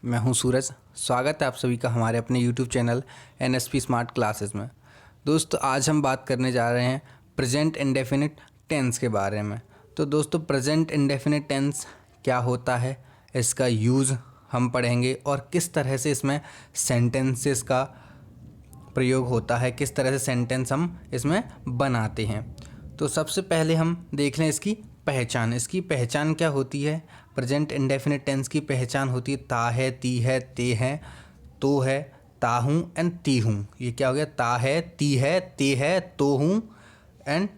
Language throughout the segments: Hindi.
मैं हूं सूरज। स्वागत है आप सभी का हमारे अपने YouTube channel NSP smart classes में। दोस्तों आज हम बात करने जा रहे हैं प्रेजेंट इंडेफिनिट टेंस के बारे में। तो दोस्तों प्रेजेंट इंडेफिनिट टेंस क्या होता है, इसका यूज़ हम पढ़ेंगे और किस तरह से इसमें सेंटेंसेस का प्रयोग होता है, किस तरह से सेंटेंस हम इसमें बनाते हैं। तो सबसे पहले हम देख लें इसकी पहचान। इसकी पहचान क्या होती है? प्रेजेंट इंडेफिनिट टेंस की पहचान होती है ता है, ती है, ते है, तो है, ता हूँ एंड ती हूँ। ये क्या हो गया? ता है, ती है, ते है, तो हूँ एंड,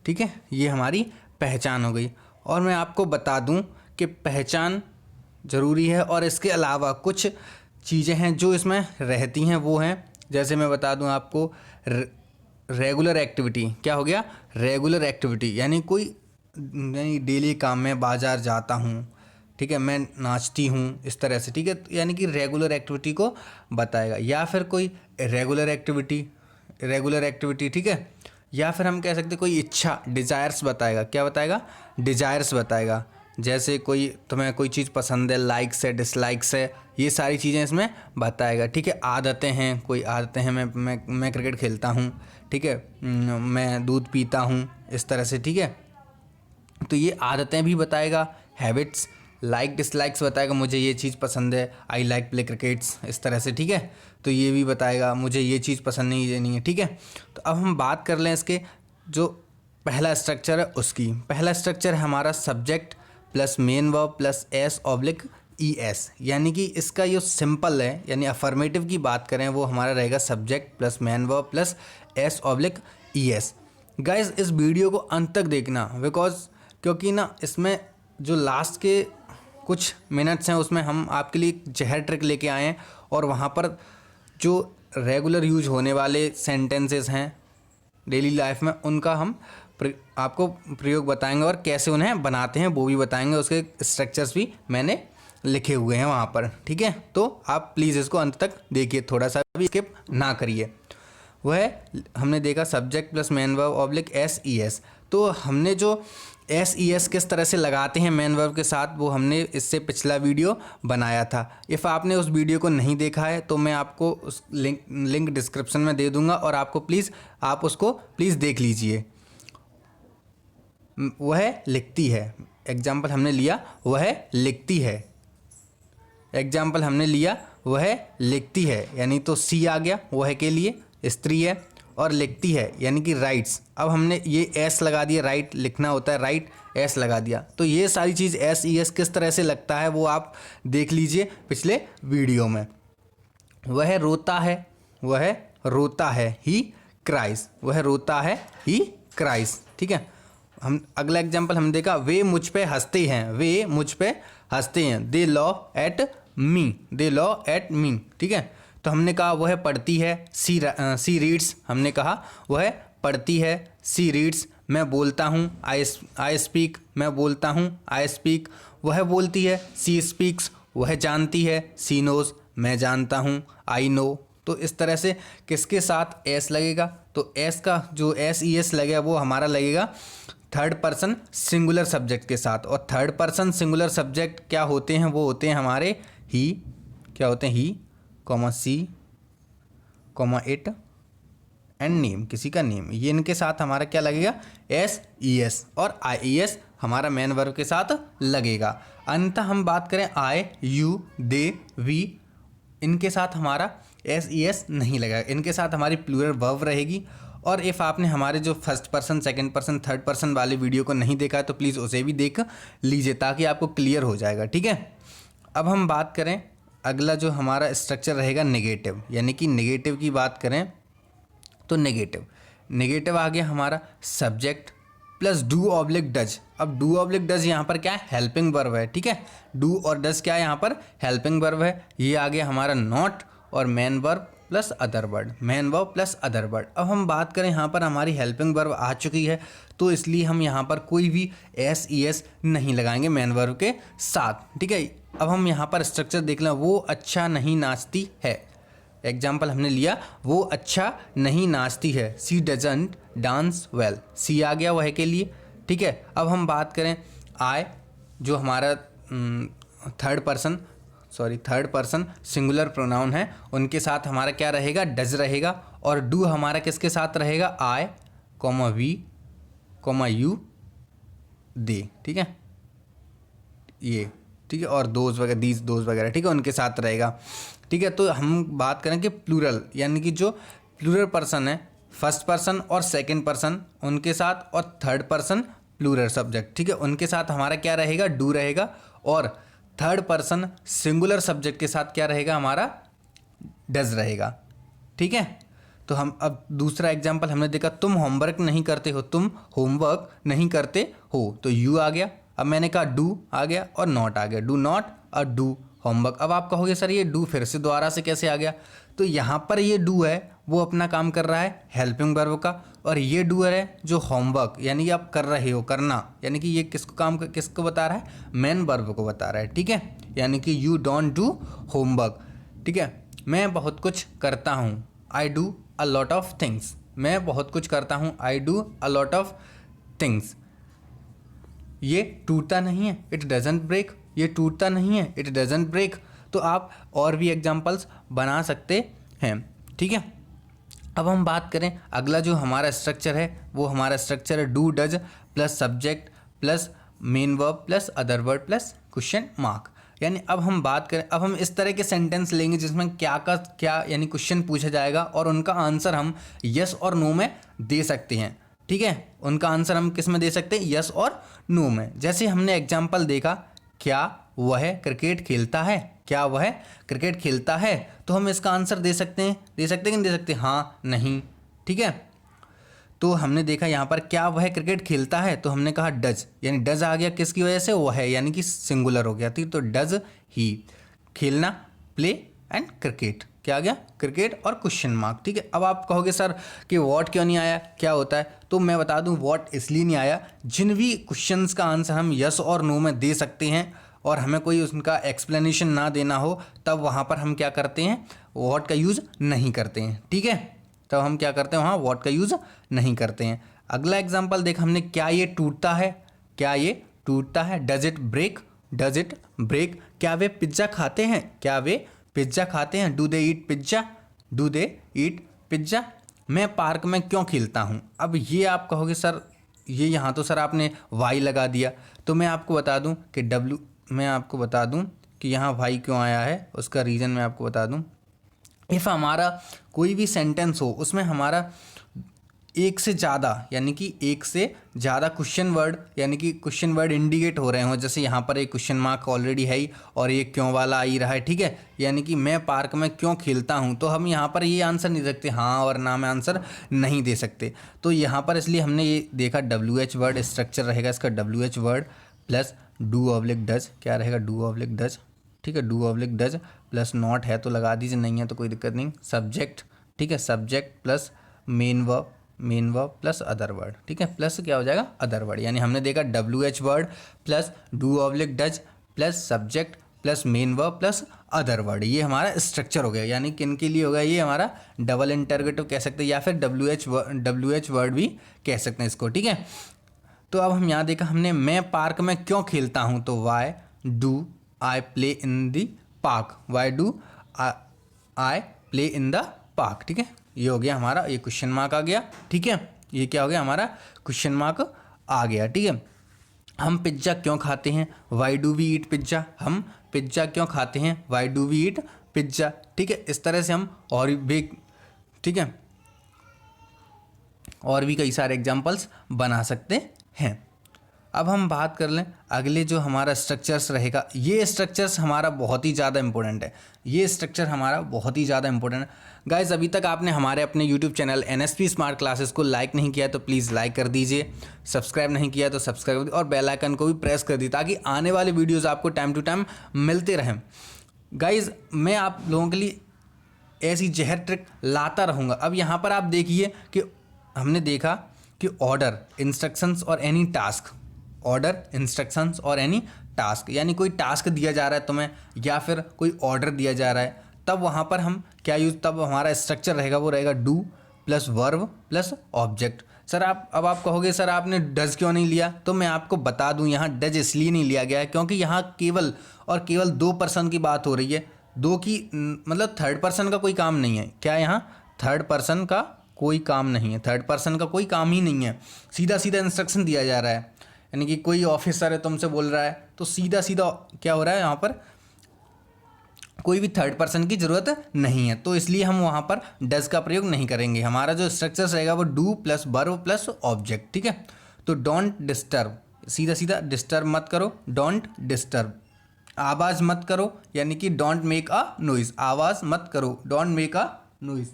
ठीक है, ये हमारी पहचान हो गई। और मैं आपको बता दूं कि पहचान ज़रूरी है और इसके अलावा कुछ चीज़ें हैं जो इसमें रहती हैं, वो हैं, जैसे मैं बता दूं आपको रेगुलर एक्टिविटी। क्या हो गया? रेगुलर एक्टिविटी यानी कोई नहीं, डेली काम में बाज़ार जाता हूँ, ठीक है, मैं नाचती हूँ, इस तरह से, ठीक है, यानी कि रेगुलर एक्टिविटी को बताएगा। या फिर कोई रेगुलर एक्टिविटी, ठीक है, या फिर हम कह सकते हैं कोई इच्छा, डिज़ायर्स बताएगा। क्या बताएगा? डिज़ायर्स बताएगा। जैसे कोई तुम्हें कोई चीज़ पसंद है, लाइक्स है, डिसलाइक्स है, ये सारी चीज़ें इसमें बताएगा। ठीक है, आदतें हैं, कोई आदतें हैं, मैं क्रिकेट खेलता हूँ, ठीक है, मैं दूध पीता हूँ, इस तरह से, ठीक है, तो ये आदतें भी बताएगा। हैबिट्स, लाइक डिसलाइक्स बताएगा, मुझे ये चीज़ पसंद है, आई लाइक प्ले क्रिकेट्स, इस तरह से, ठीक है, तो ये भी बताएगा, मुझे ये चीज़ पसंद नहीं, ये नहीं है, ठीक है। तो अब हम बात कर लें इसके जो पहला स्ट्रक्चर है उसकी। पहला स्ट्रक्चर है हमारा subject plus main verb plus S oblique ES, यानी कि इसका जो सिंपल है, यानी अफर्मेटिव की बात करें, वो हमारा रहेगा subject plus main verb plus S oblique ES। Guys इस वीडियो को अंत तक देखना, क्योंकि ना इसमें जो लास्ट के कुछ मिनट्स हैं उसमें हम आपके लिए एक जहर ट्रिक लेके आए हैं और वहाँ पर जो रेगुलर यूज होने वाले सेंटेंसेस हैं डेली लाइफ में, उनका हम आपको प्रयोग बताएंगे और कैसे उन्हें बनाते हैं वो भी बताएंगे। उसके स्ट्रक्चर्स भी मैंने लिखे हुए हैं वहाँ पर, ठीक है। तो आप प्लीज़ इसको अंत तक देखिए, थोड़ा सा भी स्किप ना करिए। वह हमने देखा subject plus main verb oblique SES। तो हमने जो SES किस तरह से लगाते हैं मेन वर्ब के साथ, वो हमने इससे पिछला वीडियो बनाया था। इफ़ आपने उस वीडियो को नहीं देखा है तो मैं आपको उस लिंक डिस्क्रिप्शन में दे दूंगा और आप उसको प्लीज़ देख लीजिए। वह लिखती है, एग्जाम्पल हमने लिया वह लिखती है, एग्जाम्पल हमने लिया वह लिखती है, यानी तो सी आ गया, वह के लिए स्त्री है, और लिखती है यानी कि राइट्स। अब हमने ये एस लगा दिया, राइट लिखना होता है, राइट एस लगा दिया। तो ये सारी चीज़ SES किस तरह से लगता है वो आप देख लीजिए पिछले वीडियो में। वह रोता है, वह रोता है, ही क्राइज, वह रोता है, ही क्राइज, ठीक है। हम अगला एग्जाम्पल हम देखा, वे मुझ पे हंसते हैं, वे मुझ पे हंसते हैं, they laugh at me, they laugh at me, ठीक है। तो हमने कहा वह पढ़ती है, सी रीड्स, हमने कहा वह पढ़ती है, सी रीड्स। मैं बोलता हूँ, आई स्पीक, मैं बोलता हूँ, आई स्पीक। वह बोलती है, सी स्पीक्स, वह जानती है, सी नोज, मैं जानता हूँ, आई नो। तो इस तरह से किसके साथ एस लगेगा? तो एस का जो SES लगेगा वो हमारा लगेगा थर्ड पर्सन सिंगुलर सब्जेक्ट के साथ। और थर्ड पर्सन सिंगुलर सब्जेक्ट क्या होते हैं? वो होते हैं हमारे ही, क्या होते हैं? ही, सी, इट एंड नेम, किसी का नेम, ये इनके साथ हमारा क्या लगेगा? SES। और IES हमारा मेन वर्ब के साथ लगेगा। अंततः हम बात करें आई, यू, दे, वी, इनके साथ हमारा SES नहीं लगेगा, इनके साथ हमारी प्लूरल वर्ब रहेगी। और इफ़ आपने हमारे जो first person, second person, third person वाले वीडियो को नहीं देखा है तो प्लीज़ उसे भी देख लीजिए ताकि आपको क्लियर हो जाएगा, ठीक है। अब हम बात करें अगला जो हमारा स्ट्रक्चर रहेगा नेगेटिव, यानी कि नेगेटिव की बात करें तो नेगेटिव आ गया हमारा subject plus do oblique does. अब डू ऑब्लिक डज यहाँ पर क्या है? हेल्पिंग वर्ब है, ठीक है। डू और डज क्या है यहाँ पर? हेल्पिंग वर्ब है। ये आ गया हमारा नॉट और main verb plus other word, main verb plus other word. अब हम बात करें यहाँ पर हमारी हेल्पिंग वर्ब आ चुकी है तो इसलिए हम यहाँ पर कोई भी SES नहीं लगाएंगे मेन वर्ब के साथ, ठीक है। अब हम यहाँ पर स्ट्रक्चर देख लें, वो अच्छा नहीं नाचती है, एग्जाम्पल हमने लिया वो अच्छा नहीं नाचती है, सी डजंट डांस वेल, सी आ गया वह के लिए, ठीक है। अब हम बात करें आई, जो हमारा third person third person singular pronoun है, उनके साथ हमारा क्या रहेगा, डज रहेगा। और डू हमारा किसके साथ रहेगा, I comma we comma you they, ठीक है, ये ठीक है। और दोज वगैरह, दीज दोज वगैरह, ठीक है, उनके साथ रहेगा, ठीक है। तो हम बात करें कि प्लूरल, यानी कि जो प्लूरल पर्सन है, फर्स्ट पर्सन और सेकंड पर्सन उनके साथ, और थर्ड पर्सन प्लूरल सब्जेक्ट, ठीक है, उनके साथ हमारा क्या रहेगा, डू रहेगा। और थर्ड पर्सन सिंगुलर सब्जेक्ट के साथ क्या रहेगा, हमारा डज रहेगा, ठीक है। तो हम अब दूसरा एग्जाम्पल हमने देखा, तुम होमवर्क नहीं करते हो, तुम होमवर्क नहीं करते हो, तो यू आ गया। अब मैंने कहा डू आ गया और नॉट आ गया, डू नॉट और डू होमवर्क। अब आप कहोगे सर ये डू फिर से दोबारा से कैसे आ गया, तो यहाँ पर ये डू है वो अपना काम कर रहा है हेल्पिंग वर्ब का, और ये डू है जो होमवर्क यानी कि आप कर रहे हो, करना, यानी कि ये किसको बता रहा है, मेन वर्ब को बता रहा है, ठीक है। यानी कि यू डोंट डू होमवर्क, ठीक है। मैं बहुत कुछ करता हूँ, I do a lot of things, मैं बहुत कुछ करता हूँ, I do a lot of things. ये टूटता नहीं है, इट डजंट ब्रेक, ये टूटता नहीं है, इट डजंट ब्रेक। तो आप और भी एग्जांपल्स बना सकते हैं, ठीक है। अब हम बात करें अगला जो हमारा स्ट्रक्चर है, वो हमारा स्ट्रक्चर है do does plus subject plus main verb plus other word plus question mark. यानी अब हम बात करें, अब हम इस तरह के सेंटेंस लेंगे जिसमें क्या का क्या यानी क्वेश्चन पूछा जाएगा और उनका आंसर हम यस और नो में दे सकते हैं, ठीक है। उनका आंसर हम किस में दे सकते हैं, यस और नो में। जैसे हमने एग्जाम्पल देखा, क्या वह क्रिकेट खेलता है, क्या वह क्रिकेट खेलता है, तो हम इसका आंसर दे सकते हैं कि नहीं दे सकते, हाँ नहीं, ठीक है। तो हमने देखा यहाँ पर क्या वह क्रिकेट खेलता है, तो हमने कहा डज, यानी डज आ गया किसकी वजह से, वह है यानी कि सिंगुलर हो गया, ठीक। तो डज ही खेलना, प्ले एंड क्रिकेट, क्या आ गया, क्रिकेट और क्वेश्चन मार्क, ठीक है। अब आप कहोगे सर कि व्हाट क्यों नहीं आया, क्या होता है, तो मैं बता दूं व्हाट इसलिए नहीं आया, जिन भी क्वेश्चंस का आंसर हम यस और नो में दे सकते हैं और हमें कोई उनका एक्सप्लेनेशन ना देना हो, तब वहाँ पर हम क्या करते हैं, व्हाट का यूज़ नहीं करते हैं, ठीक है। तब हम क्या करते हैं, वहाँ व्हाट का यूज़ नहीं करते हैं। अगला एग्जाम्पल देख हमने, क्या ये टूटता है, क्या ये टूटता है, does it break, does it break. क्या वे पिज्ज़ा खाते हैं, क्या वे पिज्ज़ा खाते हैं, do they eat pizza, do they eat pizza. मैं पार्क में क्यों खेलता हूँ, अब ये आप कहोगे सर ये यहाँ तो सर आपने वाई लगा दिया, तो मैं आपको बता दूँ कि मैं आपको बता दूँ कि यहाँ वाई क्यों आया है, उसका रीज़न मैं आपको बता दूँ। इफ़ हमारा कोई भी सेंटेंस हो उसमें हमारा एक से ज़्यादा यानी कि एक से ज़्यादा क्वेश्चन वर्ड यानी कि क्वेश्चन वर्ड इंडिकेट हो रहे हो, जैसे यहाँ पर एक क्वेश्चन मार्क ऑलरेडी है ही और ये क्यों वाला आ ही रहा है, ठीक है। यानी कि मैं पार्क में क्यों खेलता हूँ, तो हम यहाँ पर ये आंसर नहीं दे सकते, हाँ और ना में आंसर नहीं दे सकते। तो यहाँ पर इसलिए हमने ये देखा WH वर्ड स्ट्रक्चर रहेगा इसका, WH word plus do oblique does, क्या रहेगा, डू ऑब्लिक डज, ठीक है, do oblique does plus not है तो लगा दीजिए, नहीं है तो कोई दिक्कत नहीं, सब्जेक्ट, ठीक है, subject plus main verb plus other word, ठीक है, प्लस क्या हो जाएगा अदर वर्ड। यानी हमने देखा WH word plus do oblique does plus subject plus main verb plus other word, ये हमारा स्ट्रक्चर हो गया। यानी किन के लिए होगा, ये हमारा डबल इंटरगेटिव कह सकते हैं या फिर WH वर्ड भी कह सकते हैं इसको, ठीक है। तो अब हम यहाँ देखा हमने, मैं पार्क में क्यों खेलता हूँ, तो why do I play in the park, why do I play in the park, ठीक है। ये हो गया हमारा, ये क्वेश्चन मार्क आ गया, ठीक है, ये क्या हो गया हमारा क्वेश्चन मार्क आ गया, ठीक है। हम पिज्ज़ा क्यों खाते हैं, why do we eat pizza, हम पिज्ज़ा क्यों खाते हैं, why do we eat pizza, ठीक है। इस तरह से हम और भी, ठीक है, और भी कई सारे एग्जाम्पल्स बना सकते हैं। अब हम बात कर लें अगले जो हमारा स्ट्रक्चर्स रहेगा, ये स्ट्रक्चर्स हमारा बहुत ही ज़्यादा इंपॉर्टेंट है, ये स्ट्रक्चर हमारा बहुत ही ज़्यादा इंपॉर्टेंट है। गाइस अभी तक आपने हमारे अपने YouTube channel NSP smart classes को लाइक नहीं किया तो प्लीज़ लाइक कर दीजिए, सब्सक्राइब नहीं किया तो सब्सक्राइब कर दीजिए और बेल आइकन को भी प्रेस कर दीजिए ताकि आने वाले वीडियोज़ आपको टाइम टू टाइम मिलते रहें। गाइस मैं आप लोगों के लिए ऐसी जहर ट्रिक लाता रहूँगा। अब यहाँ पर आप देखिए कि हमने देखा कि ऑर्डर, इंस्ट्रक्शंस और एनी टास्क, ऑर्डर, इंस्ट्रक्शंस और एनी टास्क, यानी कोई टास्क दिया जा रहा है तुम्हें या फिर कोई ऑर्डर दिया जा रहा है, तब वहाँ पर हम क्या यूज़, तब हमारा स्ट्रक्चर रहेगा वो रहेगा do plus verb plus object. Sir अब आप कहोगे सर आपने डज क्यों नहीं लिया, तो मैं आपको बता दूं यहाँ डज इसलिए नहीं लिया गया है क्योंकि यहाँ केवल और केवल 2 पर्सन की बात हो रही है। दो की मतलब थर्ड पर्सन का कोई काम नहीं है। क्या यहाँ थर्ड पर्सन का कोई काम नहीं है, थर्ड पर्सन का कोई काम ही नहीं है। सीधा सीधा इंस्ट्रक्शन दिया जा रहा है, यानी कि कोई ऑफिसर है तुमसे बोल रहा है तो सीधा सीधा क्या हो रहा है, यहाँ पर कोई भी थर्ड पर्सन की ज़रूरत नहीं है, तो इसलिए हम वहाँ पर डज का प्रयोग नहीं करेंगे। हमारा जो स्ट्रक्चर रहेगा वो do plus verb plus object, ठीक है। तो डोंट डिस्टर्ब, सीधा सीधा डिस्टर्ब मत करो, डोंट डिस्टर्ब। आवाज़ मत करो, यानी कि डोंट मेक अ नॉइज़, आवाज़ मत करो, don't make a noise.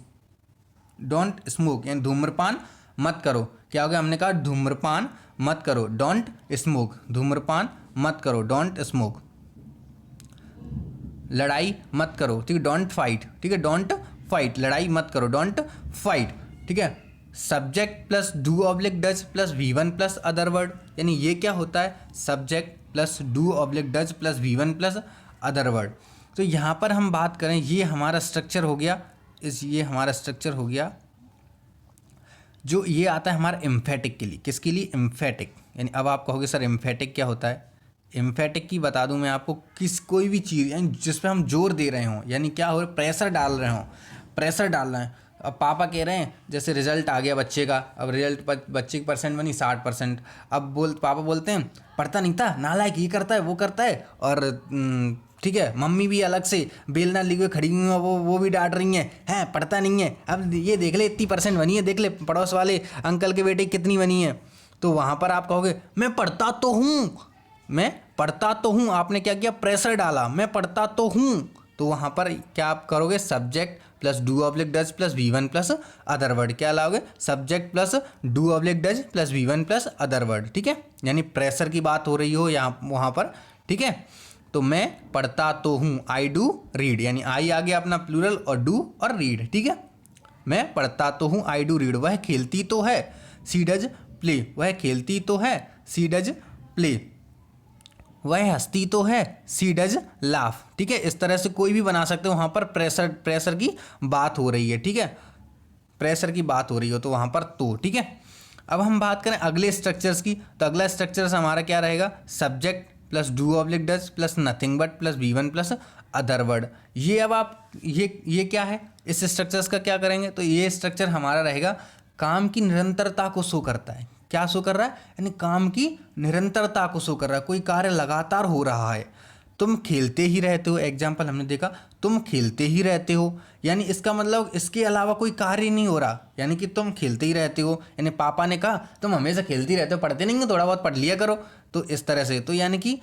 Don't smoke, यानी धूम्रपान मत करो। क्या हो गया, हमने कहा धूम्रपान मत करो, डोंट स्मोक, धूम्रपान मत करो, डोंट स्मोक। लड़ाई मत करो, ठीक है, डोंट फाइट, ठीक है, डोंट फाइट, लड़ाई मत करो, डोंट फाइट, ठीक है। Subject plus do oblique does plus V1 plus other word, यानी ये क्या होता है, subject plus do oblique does plus V1 plus other word. तो यहाँ पर हम बात करें, ये हमारा स्ट्रक्चर हो गया, ये हमारा स्ट्रक्चर हो गया जो ये आता है हमारा एम्फेटिक के लिए। किसके लिए, एम्फेटिक। यानी अब आप कहोगे सर एम्फेटिक क्या होता है, एम्फेटिक की बता दूं मैं आपको, कोई भी चीज़ यानी जिस पे हम जोर दे रहे हों, यानी क्या हो रहा है, प्रेशर डाल रहे हों, प्रेशर डाल रहे हैं। अब पापा कह रहे हैं जैसे रिजल्ट आ गया बच्चे का, अब रिजल्ट बच्चे की परसेंट बनी 60%। अब पापा बोलते हैं पढ़ता नहीं था, नालायक, ये करता है वो करता है, और ठीक है मम्मी भी अलग से बेलना लिए खड़ी हुई हैं, वो भी डांट रही हैं पढ़ता नहीं है, अब ये देख ले इतनी परसेंट बनी है, देख ले पड़ोस वाले अंकल के बेटे कितनी बनी है। तो वहाँ पर आप कहोगे मैं पढ़ता तो हूँ, मैं पढ़ता तो हूँ, आपने क्या किया, प्रेशर डाला, मैं पढ़ता तो हूँ। तो वहाँ पर क्या आप करोगे, subject plus do oblique does plus V1 plus other word, क्या लाओगे, subject plus do oblique does plus V1 plus other word, ठीक है। यानी प्रेशर की बात हो रही हो यहाँ वहाँ पर, ठीक है। तो मैं पढ़ता तो हूँ, आई डू रीड, यानी आई आ गया अपना प्लूरल और डू और रीड, ठीक है। मैं पढ़ता तो हूँ, आई डू रीड। वह खेलती तो है, सी डज प्ले, वह खेलती तो है, सी डज प्ले। वह हंसती तो है, सी डज लाफ, ठीक है। इस तरह से कोई भी बना सकते हो, वहाँ पर प्रेशर की बात हो रही है, ठीक है, प्रेशर की बात हो रही हो तो वहाँ पर तो, ठीक है। अब हम बात करें अगले स्ट्रक्चर्स की, तो अगला स्ट्रक्चर्स हमारा क्या रहेगा, subject plus do oblique does plus nothing but plus V1 plus other word. ये अब आप ये क्या है, इस स्ट्रक्चर्स का क्या करेंगे, तो ये स्ट्रक्चर हमारा रहेगा काम की निरंतरता को शो करता है। क्या शो कर रहा है, यानी काम की निरंतरता को शो कर रहा है, कोई कार्य लगातार हो रहा है। तुम खेलते ही रहते हो, एग्जाम्पल हमने देखा, तुम खेलते ही रहते हो, यानी इसका मतलब इसके अलावा कोई कार्य नहीं हो रहा, यानी कि तुम खेलते ही रहते हो। यानी पापा ने कहा तुम हमेशा खेलते ही रहते हो, पढ़ते नहीं हो, थोड़ा बहुत पढ़ लिया करो, तो इस तरह से, तो यानी कि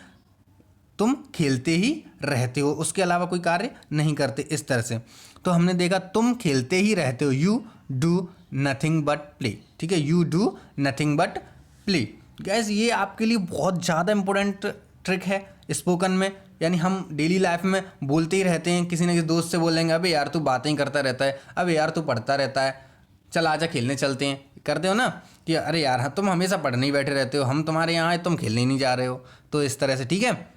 तुम खेलते ही रहते हो, उसके अलावा कोई कार्य नहीं करते, इस तरह से। तो हमने देखा तुम खेलते ही रहते हो, you do nothing but play, ठीक है, you do nothing but play. Gas ये आपके लिए बहुत ज़्यादा इंपॉर्टेंट ट्रिक है स्पोकन में, यानी हम डेली लाइफ में बोलते ही रहते हैं, किसी न किसी दोस्त से बोलेंगे अबे यार तू बातें ही करता रहता है, अबे यार तू पढ़ता रहता है, चल आजा खेलने चलते हैं, करते हो ना, कि अरे यार हाँ तुम हमेशा पढ़ने ही बैठे रहते हो, हम तुम्हारे यहाँ आए तुम खेलने ही नहीं जा रहे हो, तो इस तरह से, ठीक है।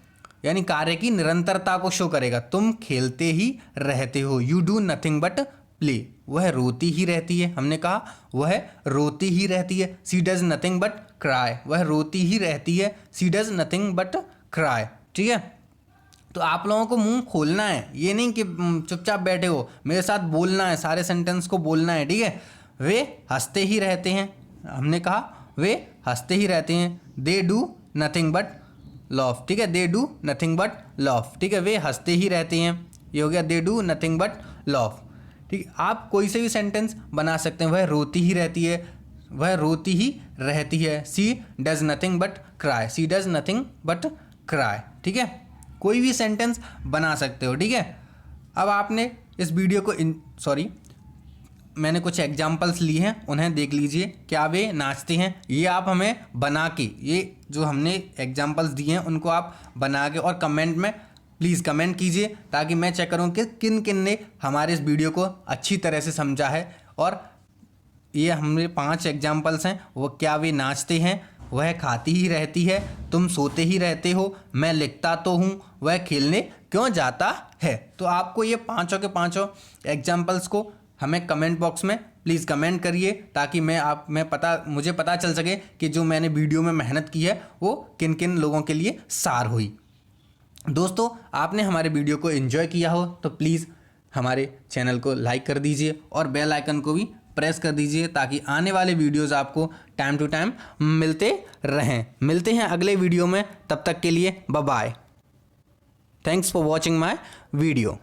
यानी कार्य की निरंतरता को शो करेगा, तुम खेलते ही रहते हो, you do nothing but play. वह रोती ही रहती है, हमने कहा वह रोती ही रहती है, she does nothing but cry, वह रोती ही रहती है, she does nothing but cry, ठीक है। तो आप लोगों को मुंह खोलना है, ये नहीं कि चुपचाप बैठे हो, मेरे साथ बोलना है, सारे सेंटेंस को बोलना है, ठीक है। वे हंसते ही रहते हैं, हमने कहा वे हंसते ही रहते हैं, they do nothing but loaf, ठीक है, they do nothing but loaf, ठीक है, वे हंसते ही रहते हैं, ये हो गया they do nothing but loaf, ठीक है। आप कोई से भी सेंटेंस बना सकते हैं, वह रोती ही रहती है, वह रोती ही रहती है, she does nothing but cry, she does nothing but cry, ठीक है, कोई भी सेंटेंस बना सकते हो, ठीक है। अब आपने इस वीडियो को मैंने कुछ एग्जाम्पल्स लिए हैं, उन्हें देख लीजिए, क्या वे नाचते हैं, ये आप हमें बना के, ये जो हमने एग्जाम्पल्स दिए हैं उनको आप बना के और कमेंट में प्लीज़ कमेंट कीजिए, ताकि मैं चेक करूं कि किन किन ने हमारे इस वीडियो को अच्छी तरह से समझा है। और ये हमारे 5 एग्जाम्पल्स हैं, वो क्या वे नाचते हैं, वह खाती ही रहती है, तुम सोते ही रहते हो, मैं लिखता तो हूँ, वह खेलने क्यों जाता है। तो आपको ये पाँचों के पाँचों एग्जाम्पल्स को हमें कमेंट बॉक्स में प्लीज़ कमेंट करिए ताकि मुझे पता चल सके कि जो मैंने वीडियो में मेहनत की है वो किन किन लोगों के लिए सार हुई। दोस्तों, आपने हमारे वीडियो को एंजॉय किया हो तो प्लीज़ हमारे चैनल को लाइक कर दीजिए और बेल आइकन को भी प्रेस कर दीजिए ताकि आने वाले वीडियोज़ आपको टाइम टू टाइम मिलते रहें। मिलते हैं अगले वीडियो में, तब तक के लिए bye bye. Thanks for watching my video.